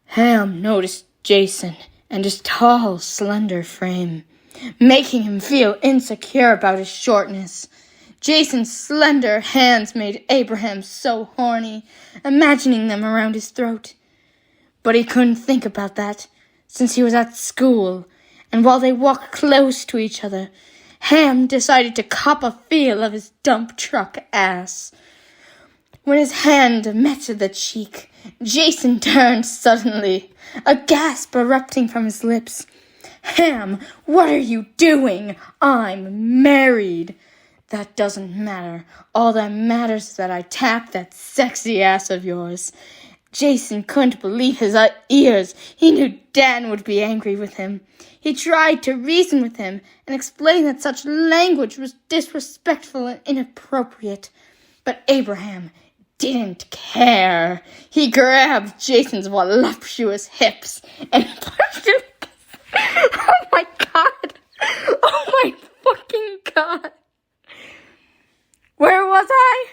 Ham noticed Jason and his tall, slender frame, making him insecure about his shortness. Jason's slender hands made Abraham so horny, imagining them around his throat. But he couldn't think about that, since he was at school, and while they walked close to each other, Ham decided to cop a feel of his dump truck ass. When his hand met the cheek, Jason turned suddenly, a gasp erupting from his lips. Ham, what are you doing? I'm married. That doesn't matter. All that matters is that I tapped that sexy ass of yours. Jason couldn't believe his ears. He knew Dan would be angry with him. He tried to reason with him and explain that such language was disrespectful and inappropriate. But Abraham didn't care. He grabbed Jason's voluptuous hips and pushed him. Oh my god. Oh my fucking god. Where was I?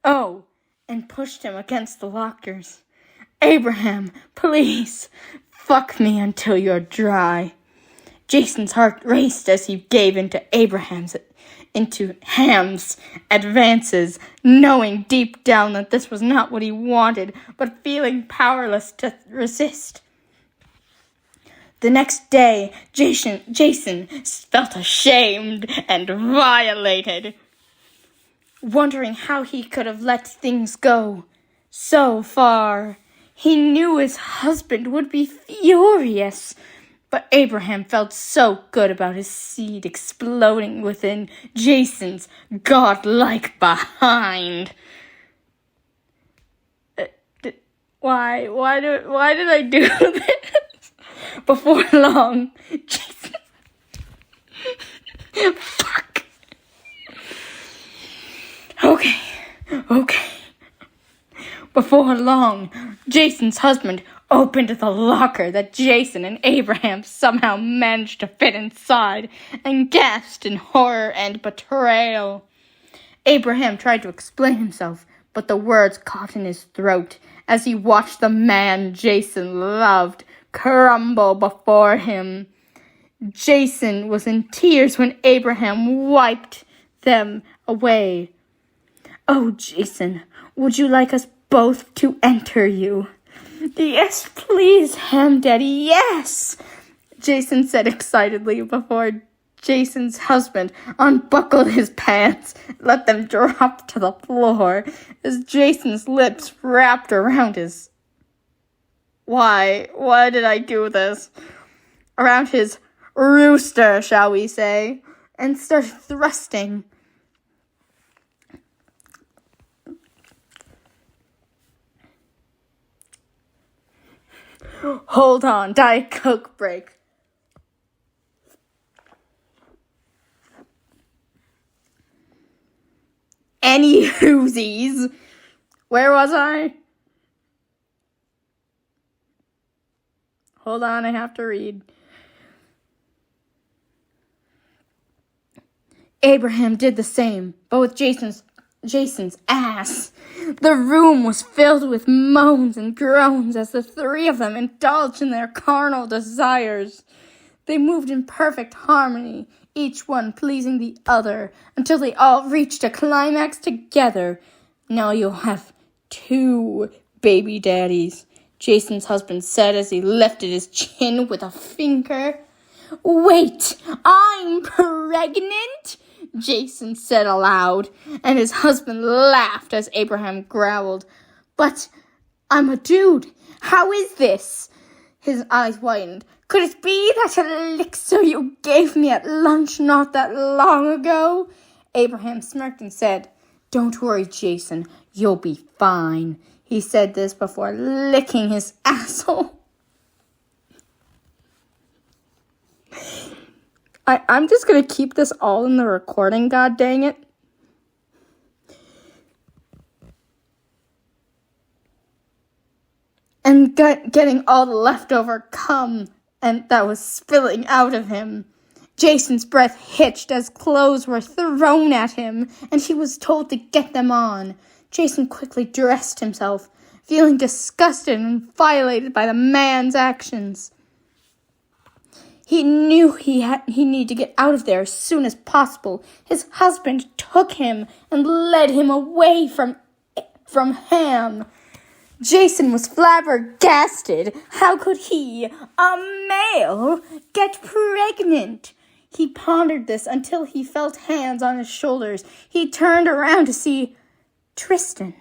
Oh, and pushed him against the lockers. Abraham, please, fuck me until you're dry. Jason's heart raced as he gave into Ham's advances, knowing deep down that this was not what he wanted, but feeling powerless to resist. The next day, Jason felt ashamed and violated, wondering how he could have let things go so far. He knew his husband would be furious, but Abraham felt so good about his seed exploding within Jason's godlike behind. Why did I do this? Before long, Jason... Fuck. Okay. Before long, Jason's husband opened the locker that Jason and Abraham somehow managed to fit inside and gasped in horror and betrayal. Abraham tried to explain himself, but the words caught in his throat as he watched the man Jason loved crumble before him. Jason was in tears when Abraham wiped them away. Oh, Jason, would you like us both to enter you? Yes, please, Ham Daddy, yes! Jason said excitedly before Jason's husband unbuckled his pants and let them drop to the floor as Jason's lips wrapped around his... Why did I do this? Around his rooster, shall we say, and started thrusting. Hold on, Diet Coke break. Any whoosies? Where was I? Hold on, I have to read. Abraham did the same, but with Jason's ass. The room was filled with moans and groans as the three of them indulged in their carnal desires. They moved in perfect harmony, each one pleasing the other, until they all reached a climax together. Now you'll have 2 baby daddies, Jason's husband said as he lifted his chin with a finger. Wait, I'm pregnant? Jason said aloud, and his husband laughed as Abraham growled. But I'm a dude. How is this? His eyes widened. Could it be that elixir you gave me at lunch not that long ago? Abraham smirked and said, Don't worry, Jason. You'll be fine. He said this before licking his asshole. I'm just going to keep this all in the recording, god dang it. And getting all the leftover cum and that was spilling out of him. Jason's breath hitched as clothes were thrown at him, and he was told to get them on. Jason quickly dressed himself, feeling disgusted and violated by the man's actions. He knew he needed to get out of there as soon as possible. His husband took him and led him away from Ham. Jason was flabbergasted. How could he, a male, get pregnant? He pondered this until he felt hands on his shoulders. He turned around to see Tristan,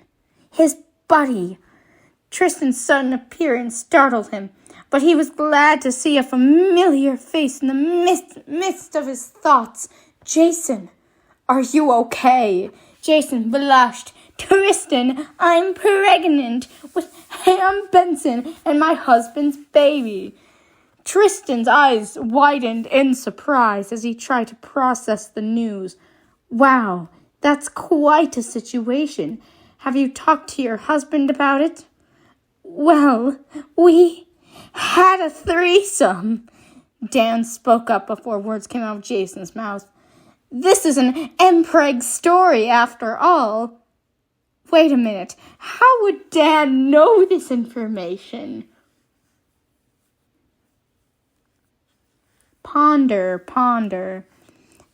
his buddy. Tristan's sudden appearance startled him, but he was glad to see a familiar face in the midst of his thoughts. Jason, are you okay? Jason blushed. Tristan, I'm pregnant with Ham Benson and my husband's baby. Tristan's eyes widened in surprise as he tried to process the news. Wow, that's quite a situation. Have you talked to your husband about it? Well, we had a threesome. Dan spoke up before words came out of Jason's mouth. This is an Mpreg story after all. Wait a minute. How would Dan know this information? Ponder.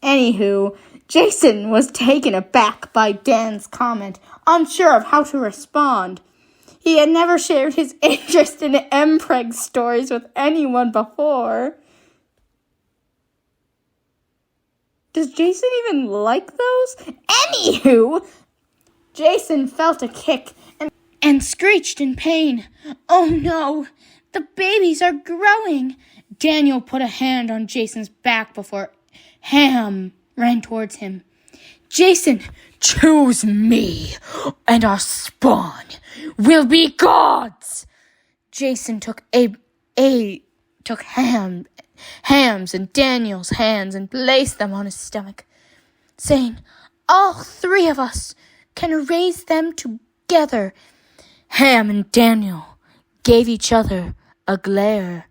Anywho, Jason was taken aback by Dan's comment, unsure of how to respond. He had never shared his interest in Mpreg stories with anyone before. Does Jason even like those? Anywho, Jason felt a kick and screeched in pain. Oh no, the babies are growing. Daniel put a hand on Jason's back before Ham ran towards him. Jason, choose me, and our spawn will be gods. Jason took Ham's and Daniel's hands and placed them on his stomach, saying, all three of us can raise them together. Ham and Daniel gave each other a glare,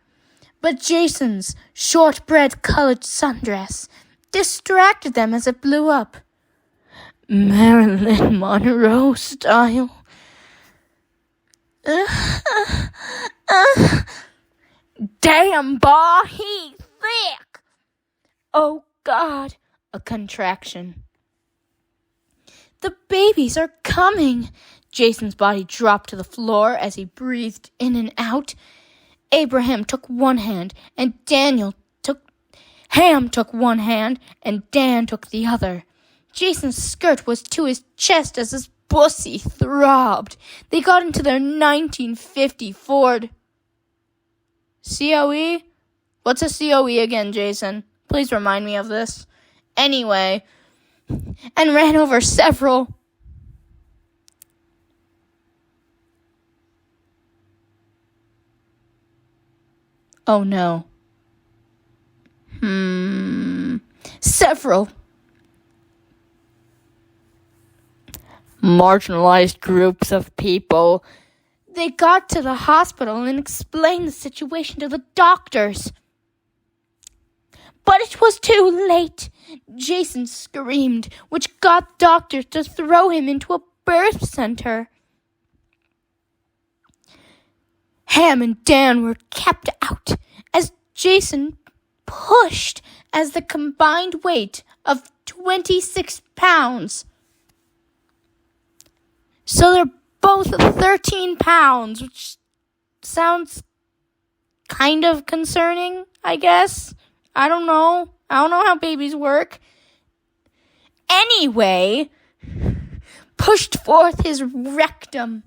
but Jason's shortbread colored sundress distracted them as it blew up. Marilyn Monroe style. Damn, boy, he thick. Oh, God, a contraction. The babies are coming. Jason's body dropped to the floor as he breathed in and out. Abraham took one hand, and Ham took one hand, and Dan took the other. Jason's skirt was to his chest as his pussy throbbed. They got into their 1950 Ford. COE? What's a COE again, Jason? Please remind me of this. Anyway, and ran over several. Oh no. Several marginalized groups of people. They got to the hospital and explained the situation to the doctors. But it was too late. Jason screamed, which got doctors to throw him into a birth center. Ham and Dan were kept out as Jason pushed as the combined weight of 26 pounds. So they're both 13 pounds, which sounds kind of concerning, I guess. I don't know how babies work. Anyway, pushed forth his rectum.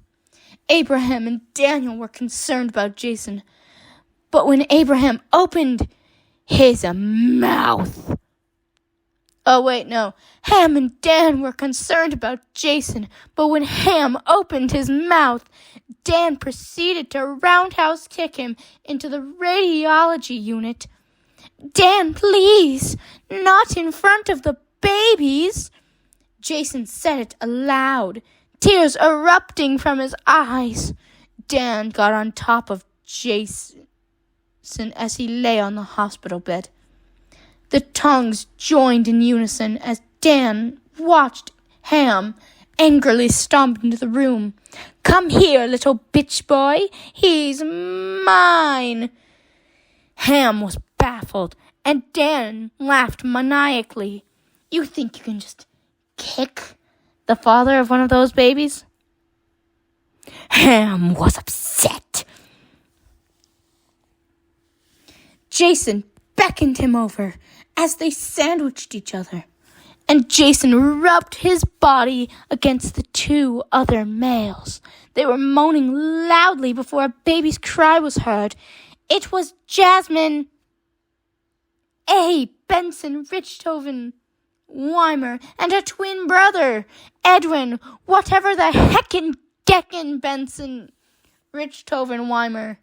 Abraham and Daniel were concerned about Jason. But when Abraham opened his mouth... Oh, wait, no. Ham and Dan were concerned about Jason, but when Ham opened his mouth, Dan proceeded to roundhouse kick him into the radiology unit. Dan, please, not in front of the babies. Jason said it aloud, tears erupting from his eyes. Dan got on top of Jason as he lay on the hospital bed. The tongues joined in unison as Dan watched Ham angrily stomped into the room. "Come here, little bitch boy. He's mine." Ham was baffled, and Dan laughed maniacally. "You think you can just kick the father of one of those babies?" Ham was upset. Jason beckoned him over as they sandwiched each other, and Jason rubbed his body against the two other males. They were moaning loudly before a baby's cry was heard. It was Jasmine, Benson Richthofen Weimer, and her twin brother, Edwin, whatever the heckin' deckin' Benson Richthofen Weimer.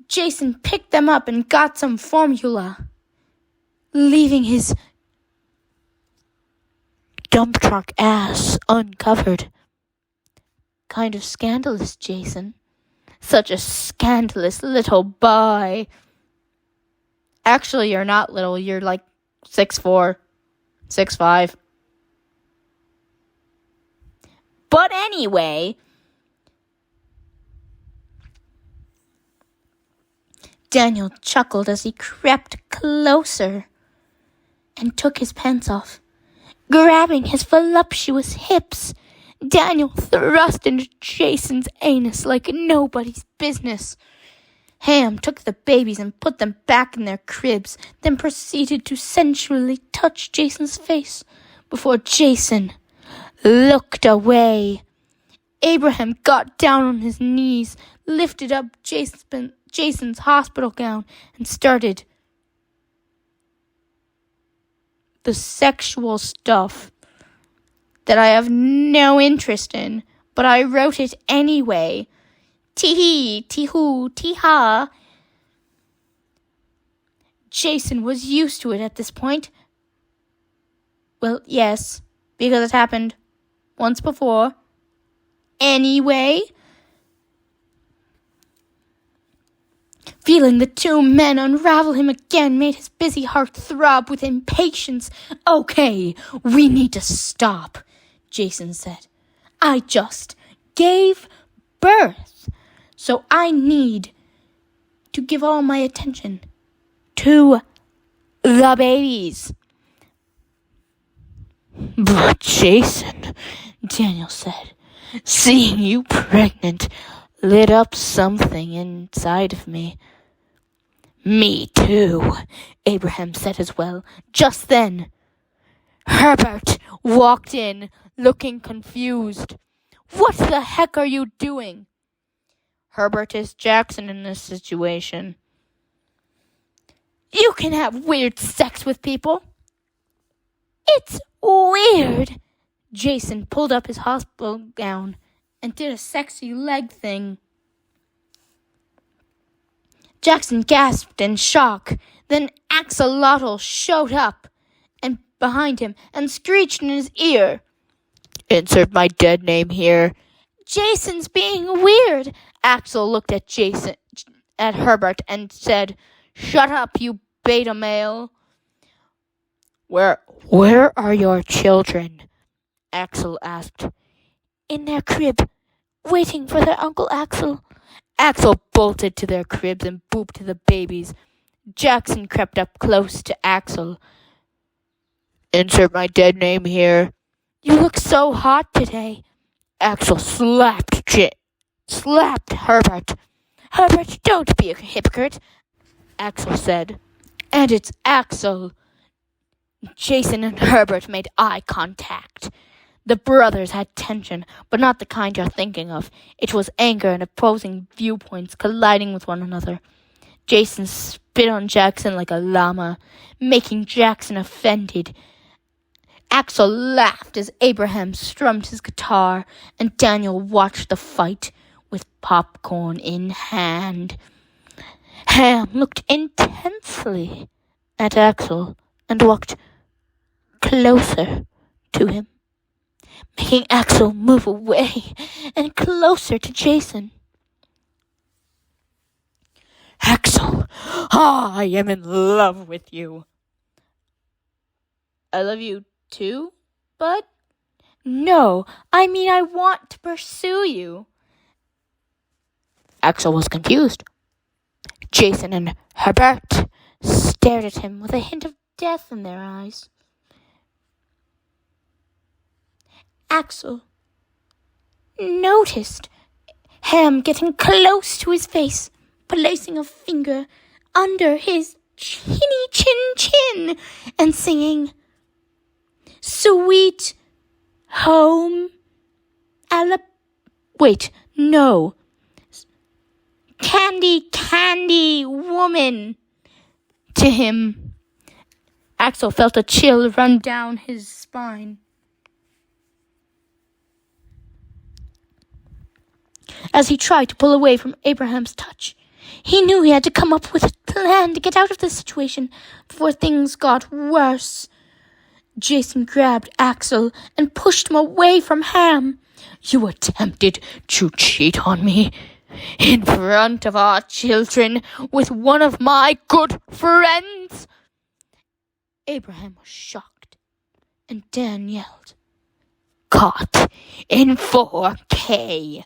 Jason picked them up and got some formula, leaving his dump truck ass uncovered. Kind of scandalous, Jason. Such a scandalous little boy. Actually, you're not little. You're like 6'4", 6'5". But anyway, Daniel chuckled as he crept closer and took his pants off. Grabbing his voluptuous hips, Daniel thrust into Jason's anus like nobody's business. Ham took the babies and put them back in their cribs, then proceeded to sensually touch Jason's face before Jason looked away. Abraham got down on his knees, lifted up Jason's hospital gown, and started the sexual stuff that I have no interest in, but I wrote it anyway. Tee-hee, tee-hoo, tee-ha. Jason was used to it at this point. Well, yes, because it happened once before. Anyway, feeling the two men unravel him again made his busy heart throb with impatience. "Okay, we need to stop," Jason said. "I just gave birth, so I need to give all my attention to the babies." "But Jason," Daniel said, "seeing you pregnant lit up something inside of me." "Me too," Abraham said as well. Just then, Herbert walked in, looking confused. "What the heck are you doing?" Herbert is Jackson in this situation. "You can have weird sex with people." "It's weird." Jason pulled up his hospital gown and did a sexy leg thing. Jackson gasped in shock. Then Axolotl showed up and behind him and screeched in his ear, "Insert my dead name here." "Jason's being weird." Axel looked at Herbert and said, "Shut up, you beta male." Where are your children?" Axel asked. "In their crib, waiting for their Uncle Axel." Axel bolted to their cribs and booped to the babies. Jackson crept up close to Axel. "Insert my dead name here." "You look so hot today." Axel slapped Herbert. "Herbert, don't be a hypocrite," Axel said. "And it's Axel." Jason and Herbert made eye contact. The brothers had tension, but not the kind you're thinking of. It was anger and opposing viewpoints colliding with one another. Jason spit on Jackson like a llama, making Jackson offended. Axel laughed as Abraham strummed his guitar, and Daniel watched the fight with popcorn in hand. Ham looked intensely at Axel and walked closer to him, making Axel move away and closer to Jason. "Axel, I am in love with you." "I love you too, bud?" No, I mean I want to pursue you. Axel was confused. Jason and Herbert stared at him with a hint of death in their eyes. Axel noticed Ham getting close to his face, placing a finger under his chinny chin and singing, "Sweet home Candy woman" to him. Axel felt a chill run down his spine. As he tried to pull away from Abraham's touch, he knew he had to come up with a plan to get out of this situation before things got worse. Jason grabbed Axel and pushed him away from Ham. "You attempted to cheat on me in front of our children with one of my good friends." Abraham was shocked, and Dan yelled, "Caught in 4K.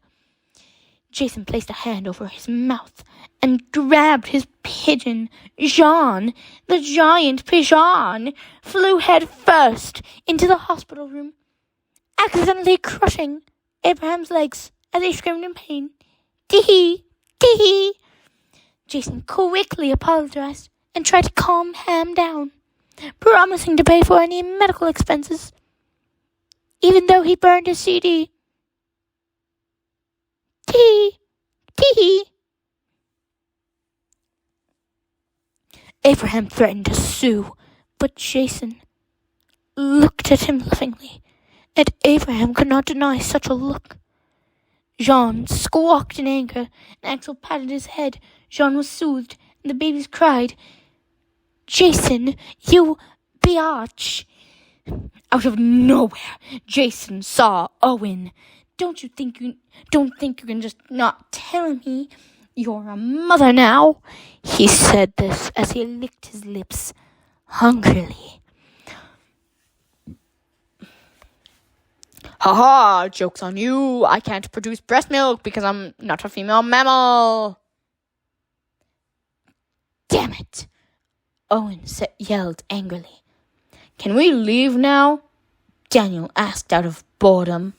Jason placed a hand over his mouth and grabbed his pigeon. Jean, the giant pigeon, flew head first into the hospital room, accidentally crushing Abraham's legs as he screamed in pain. Tee-hee! Tee-hee! Jason quickly apologized and tried to calm Ham down, promising to pay for any medical expenses, even though he burned his CD. Tee! Tee! Abraham threatened to sue, but Jason looked at him lovingly, and Abraham could not deny such a look. Jean squawked in anger, and Axel patted his head. Jean was soothed, and the babies cried, "Jason, you biatch!" Out of nowhere, Jason saw Owen. Don't you think you can just not tell me? You're a mother now." He said this as he licked his lips hungrily. "Ha! Joke's on you. I can't produce breast milk because I'm not a female mammal." "Damn it!" Owen yelled angrily. "Can we leave now?" Daniel asked out of boredom.